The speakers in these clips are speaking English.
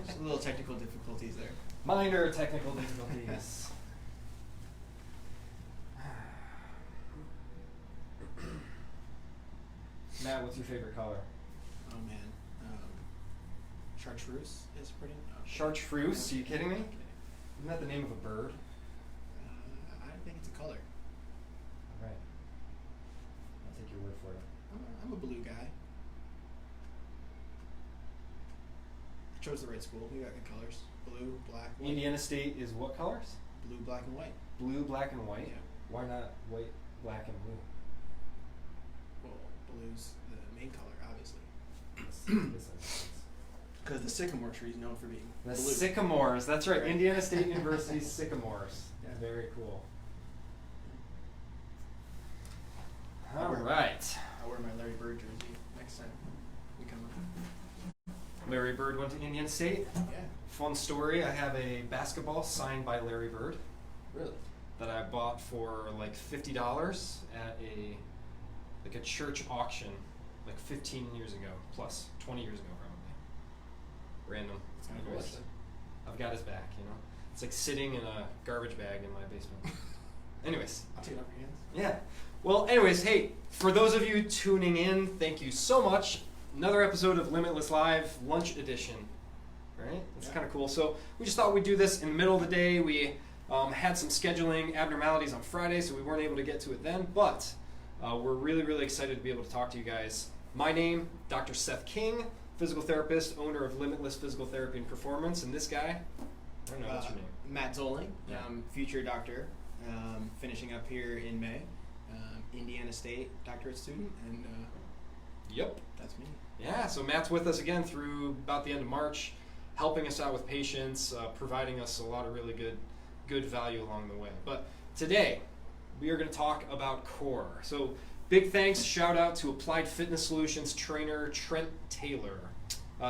Just a little technical difficulties there. Minor technical difficulties. Matt, what's your favorite color? Oh man, chartreuse is pretty. Chartreuse? Are you kidding me? Okay. Isn't that the name of a bird? I think it's a color. All right. I'll take your word for it. I'm a blue guy. Chose the right school. We got good colors. Blue, black, white. Indiana State is what colors? Blue, black, and white. Blue, black, and white? Yeah. Why not white, black, and blue? Well, blue's the main color, obviously. Because the sycamore tree is known for being The blue. sycamores, that's right. Indiana State University sycamores. Yeah. Very cool. All right. I'll wear my Larry Bird jersey next time we come up. Larry Bird went to Indiana State. Yeah. Fun story, I have a basketball signed by Larry Bird Really? that I bought for like $50 at a church auction like 15 years ago, plus 20 years ago probably. Random. It's kind of cool. Anyways, I've got his back, you know. It's like sitting in a garbage bag in my basement. Anyways. I'll take it off your hands. Yeah. Well, anyways, hey, for those of you tuning in, thank you so much. Another episode of Limitless Live, lunch edition. Right? It's kind of cool. So we just thought we'd do this in the middle of the day. We had some scheduling abnormalities on Friday, so we weren't able to get to it then. But we're really, really excited to be able to talk to you guys. My name, Dr. Seth King, physical therapist, owner of Limitless Physical Therapy and Performance. And this guy, I don't know, what's your name? Matt Zolling, Yeah. future doctor, finishing up here in May. Indiana State doctorate student, and Yep. that's me. Yeah, so Matt's with us again through about the end of March, helping us out with patients, providing us a lot of really good value along the way. But today, we are going to talk about core. So big thanks, shout out to Applied Fitness Solutions trainer Trent Taylor.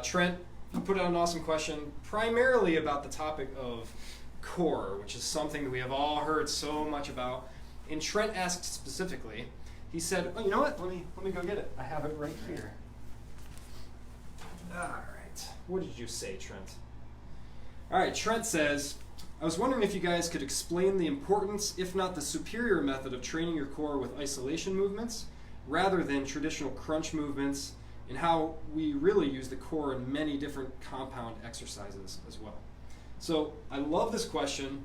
Trent, you put out an awesome question, primarily about the topic of core, which is something that we have all heard so much about. And Trent asked specifically, he said, oh, you know what, let me go get it. I have it right here. All right. What did you say, Trent? All right, Trent says, I was wondering if you guys could explain the importance, if not the superior method of training your core with isolation movements rather than traditional crunch movements, and how we really use the core in many different compound exercises as well. So I love this question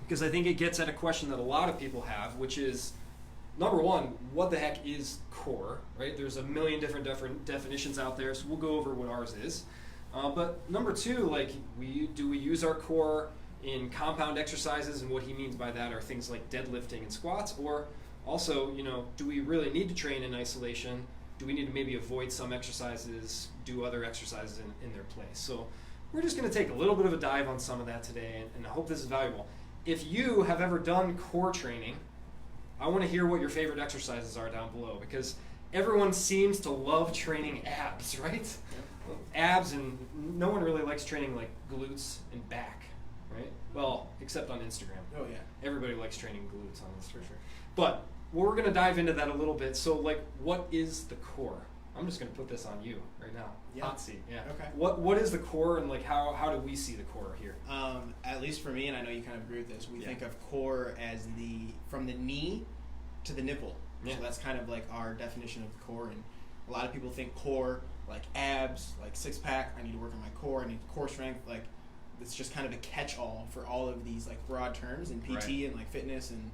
because I think it gets at a question that a lot of people have, which is, number one, what the heck is core, right? There's a million different definitions out there, so we'll go over what ours is. But number two, like, do we use our core in compound exercises, and what he means by that are things like deadlifting and squats, or also, you know, do we really need to train in isolation? Do we need to maybe avoid some exercises, do other exercises in their place? So we're just going to take a little bit of a dive on some of that today, and I hope this is valuable. If you have ever done core training, I want to hear what your favorite exercises are down below, because everyone seems to love training abs, right? Yep. Abs, and no one really likes training like glutes and back, right? Well, except on Instagram. Oh yeah. Everybody likes training glutes on Instagram. For sure. But we're going to dive into that a little bit. So, like, what is the core? I'm just going to put this on you right now. Yeah. Hot seat. Yeah. Okay. What is the core, and like how do we see the core here? At least for me, and I know you kind of agree with this, we think of core as from the knee to the nipple. Yeah. So that's kind of like our definition of the core. And a lot of people think core like abs, like six pack. I need to work on my core. I need core strength. Like, it's just kind of a catch-all for all of these like broad terms in PT Right. and like fitness and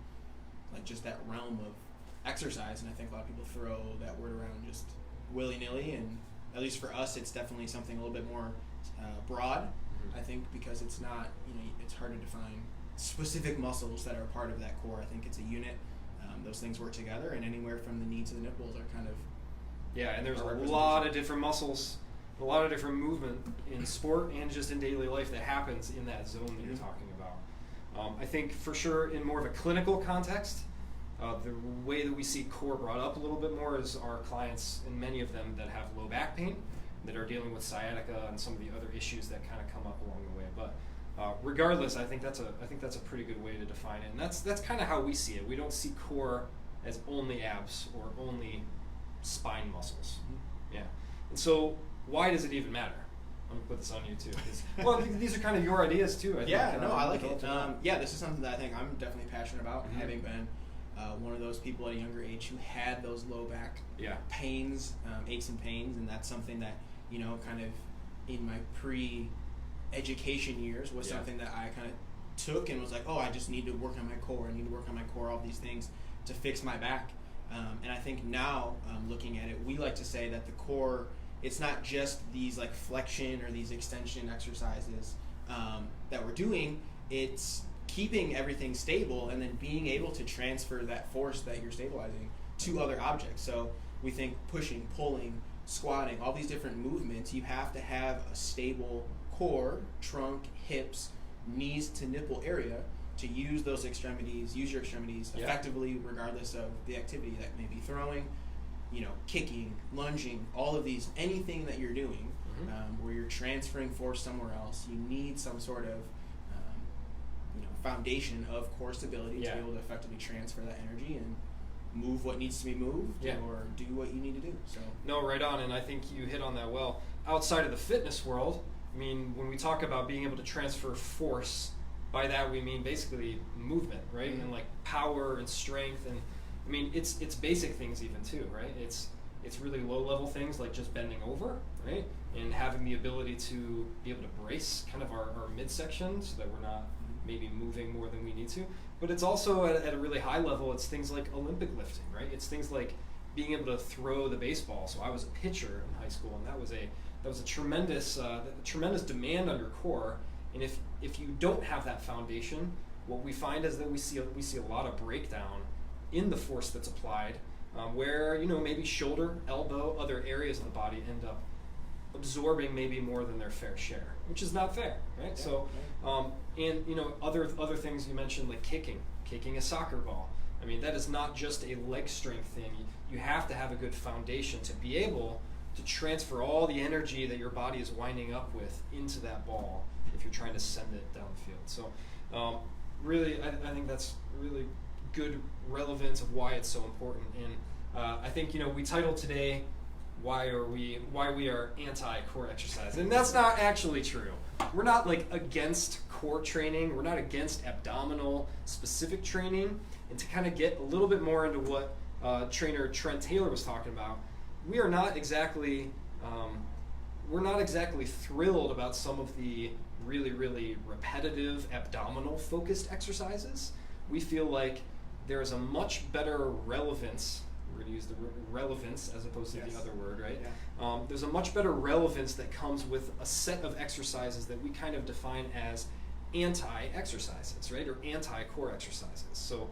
like just that realm of exercise. And I think a lot of people throw that word around just willy-nilly, and at least for us, it's definitely something a little bit more broad. Mm-hmm. I think because it's not, it's hard to define specific muscles that are a part of that core. I think it's a unit. Those things work together, and anywhere from the knee to the nipples are kind of Yeah, and there's a lot of different muscles, a lot of different movement in sport and just in daily life that happens in that zone that you're talking about. I think for sure in more of a clinical context, the way that we see core brought up a little bit more is our clients, and many of them that have low back pain, that are dealing with sciatica and some of the other issues that kind of come up along the way. But regardless, I think that's a pretty good way to define it, and that's kind of how we see it. We don't see core as only abs or only spine muscles. Yeah. And so why does it even matter? I'm gonna put this on you too. Well, these are kind of your ideas too. I like it. This is something that I think I'm definitely passionate about, having been one of those people at a younger age who had those low back pains, aches and pains, and that's something that, kind of in my pre-education years was something that I kind of took and was like, oh, I just need to work on my core. I need to work on my core, all these things to fix my back. And I think now, looking at it, we like to say that the core, it's not just these like flexion or these extension exercises that we're doing. It's keeping everything stable and then being able to transfer that force that you're stabilizing to other objects. So we think pushing, pulling, squatting, all these different movements, you have to have a stable core, trunk, hips, knees to nipple area to use those extremities, use your extremities effectively regardless of the activity that may be throwing, kicking, lunging, all of these, anything that you're doing where you're transferring force somewhere else, you need some sort of foundation of core stability to be able to effectively transfer that energy and move what needs to be moved or do what you need to do. So no, right on, and I think you hit on that well. Outside of the fitness world, I mean, when we talk about being able to transfer force, by that we mean basically movement, right? And like power and strength, and I mean it's basic things even too, right? It's really low level things like just bending over, right? And having the ability to be able to brace kind of our midsection so that we're not maybe moving more than we need to. But it's also at a really high level, it's things like Olympic lifting, right? It's things like being able to throw the baseball. So I was a pitcher in high school, and that was a tremendous demand on your core. And if you don't have that foundation, what we find is that we see a lot of breakdown in the force that's applied, where maybe shoulder, elbow, other areas of the body end up absorbing maybe more than their fair share, which is not fair, right? Yeah, so, and other things you mentioned like kicking a soccer ball. I mean, that is not just a leg strength thing. You have to have a good foundation to be able to transfer all the energy that your body is winding up with into that ball if you're trying to send it down the field. So, really, I think that's really good relevance of why it's so important. And I think we titled today why we are anti-core exercise, and that's not actually true. We're not like against core training. We're not against abdominal specific training. And to kind of get a little bit more into what trainer Trent Taylor was talking about, we are not exactly thrilled about some of the really, really repetitive abdominal focused exercises. We feel like there is a much better relevance. We're going to use the relevance as opposed to the other word, right? Yeah. There's a much better relevance that comes with a set of exercises that we kind of define as anti-exercises, right? Or anti-core exercises. So,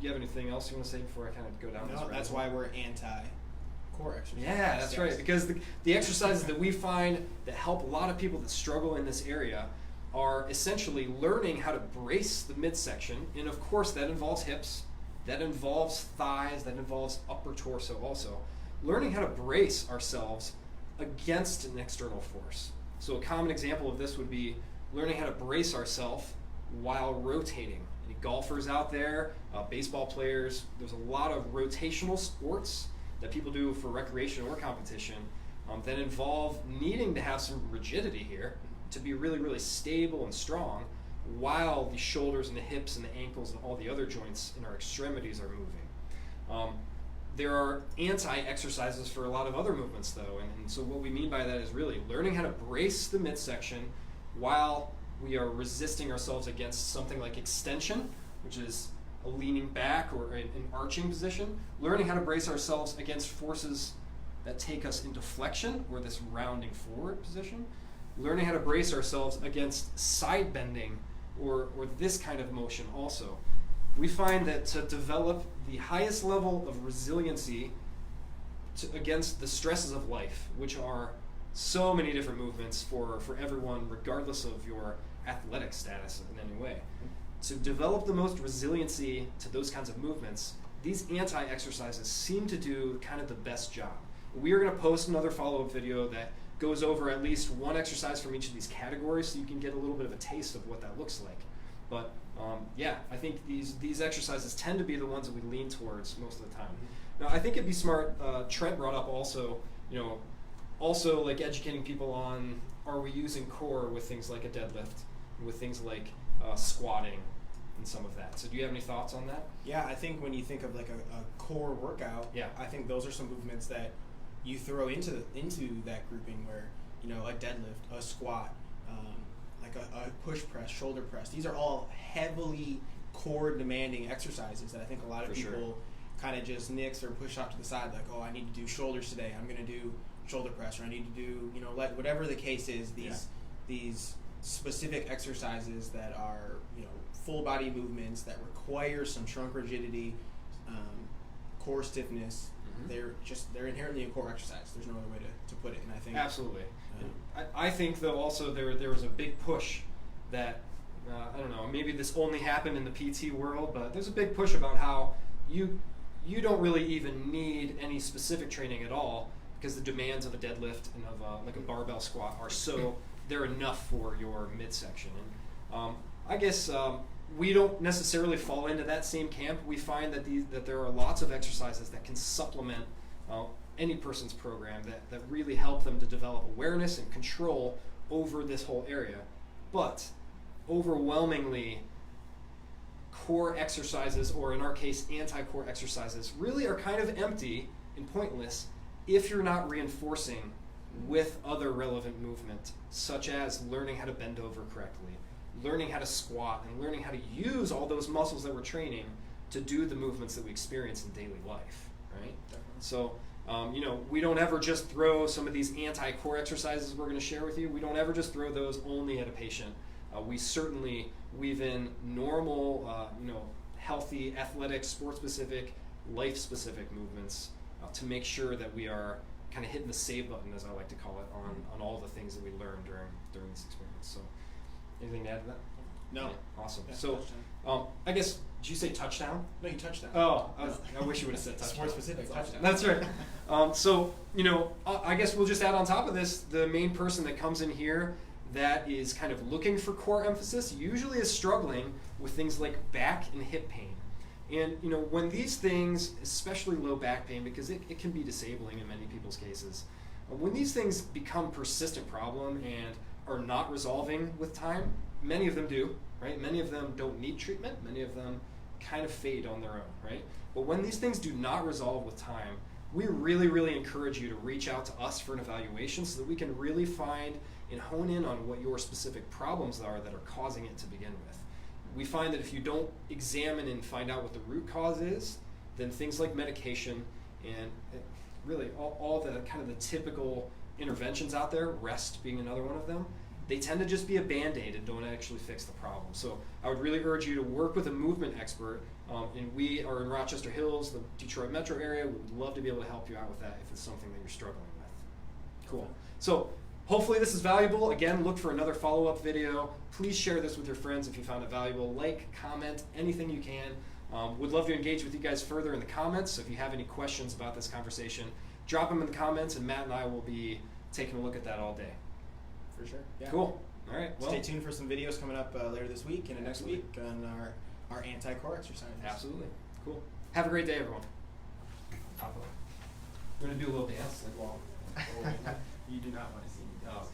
you have anything else you want to say before I kind of go down this road? That's why we're anti-core exercises. Yeah, that's right. Because the exercises that we find that help a lot of people that struggle in this area are essentially learning how to brace the midsection, and of course that involves hips, that involves thighs, that involves upper torso also. Learning how to brace ourselves against an external force. So a common example of this would be learning how to brace ourselves while rotating. Any golfers out there, baseball players, there's a lot of rotational sports that people do for recreation or competition that involve needing to have some rigidity here to be really, really stable and strong while the shoulders and the hips and the ankles and all the other joints in our extremities are moving. There are anti-exercises for a lot of other movements though, and so what we mean by that is really learning how to brace the midsection while we are resisting ourselves against something like extension, which is a leaning back or an arching position, learning how to brace ourselves against forces that take us into flexion or this rounding forward position, learning how to brace ourselves against side bending or this kind of motion also. We find that to develop the highest level of resiliency against the stresses of life, which are so many different movements for everyone, regardless of your athletic status in any way. To develop the most resiliency to those kinds of movements, these anti-exercises seem to do kind of the best job. We are going to post another follow-up video that goes over at least one exercise from each of these categories so you can get a little bit of a taste of what that looks like. But I think these exercises tend to be the ones that we lean towards most of the time. Now, I think it'd be smart, Trent brought up also, also like educating people on, are we using core with things like a deadlift, with things like squatting and some of that. So do you have any thoughts on that? Yeah, I think when you think of like a core workout, Yeah. I think those are some movements that you throw into that grouping where, you know, a deadlift, a squat, like a push press, shoulder press. These are all heavily core demanding exercises that I think a lot of For sure. people kind of just nix or push off to the side, like, oh, I need to do shoulders today. I'm going to do shoulder press, or I need to do, you know, like whatever the case is. These specific exercises that are, you know, full body movements that require some trunk rigidity, core stiffness. They're inherently a core exercise. There's no other way to put it. And I think Absolutely. I think though also there was a big push that I don't know, maybe this only happened in the PT world, but there's a big push about how you don't really even need any specific training at all, because the demands of a deadlift and of like a barbell squat are so they're enough for your midsection. And I guess we don't necessarily fall into that same camp. We find that there are lots of exercises that can supplement any person's program that really help them to develop awareness and control over this whole area. But overwhelmingly, core exercises, or in our case anti-core exercises, really are kind of empty and pointless if you're not reinforcing with other relevant movement, such as learning how to bend over correctly, learning how to squat, and learning how to use all those muscles that we're training to do the movements that we experience in daily life, right? Definitely. So, you know, we don't ever just throw some of these anti-core exercises we're going to share with you. We don't ever just throw those only at a patient. We certainly weave in normal, you know, healthy, athletic, sport-specific, life-specific movements to make sure that we are kind of hitting the save button, as I like to call it, on all the things that we learned during this experience. So, anything to add to that? No. Yeah, awesome. Yeah, So, I guess, did you say touchdown? No, you touched that. Oh, I wish you would have said touchdown. Sport specific touchdown. That's right. So, you know, I guess we'll just add on top of this, the main person that comes in here that is kind of looking for core emphasis usually is struggling with things like back and hip pain. And, you know, when these things, especially low back pain, because it can be disabling in many people's cases, when these things become persistent problem and are not resolving with time, many of them do, right? Many of them don't need treatment. Many of them kind of fade on their own, right? But when these things do not resolve with time, we really, really encourage you to reach out to us for an evaluation so that we can really find and hone in on what your specific problems are that are causing it to begin with. We find that if you don't examine and find out what the root cause is, then things like medication and really all the kind of the typical interventions out there, rest being another one of them, they tend to just be a Band-Aid and don't actually fix the problem. So I would really urge you to work with a movement expert, and we are in Rochester Hills, the Detroit metro area. We would love to be able to help you out with that if it's something that you're struggling with. Cool. So hopefully this is valuable. Again, look for another follow-up video. Please share this with your friends if you found it valuable. Like, comment, anything you can. Would love to engage with you guys further in the comments. So if you have any questions about this conversation, drop them in the comments, and Matt and I will be taking a look at that all day. For sure. Yeah. Cool. All right. Well, stay tuned for some videos coming up later this week and next Absolutely. week on our anti-core exercises. Absolutely. Cool. Have a great day, everyone. We're going to do a little dance. Like, well, You do not want to see me. oh.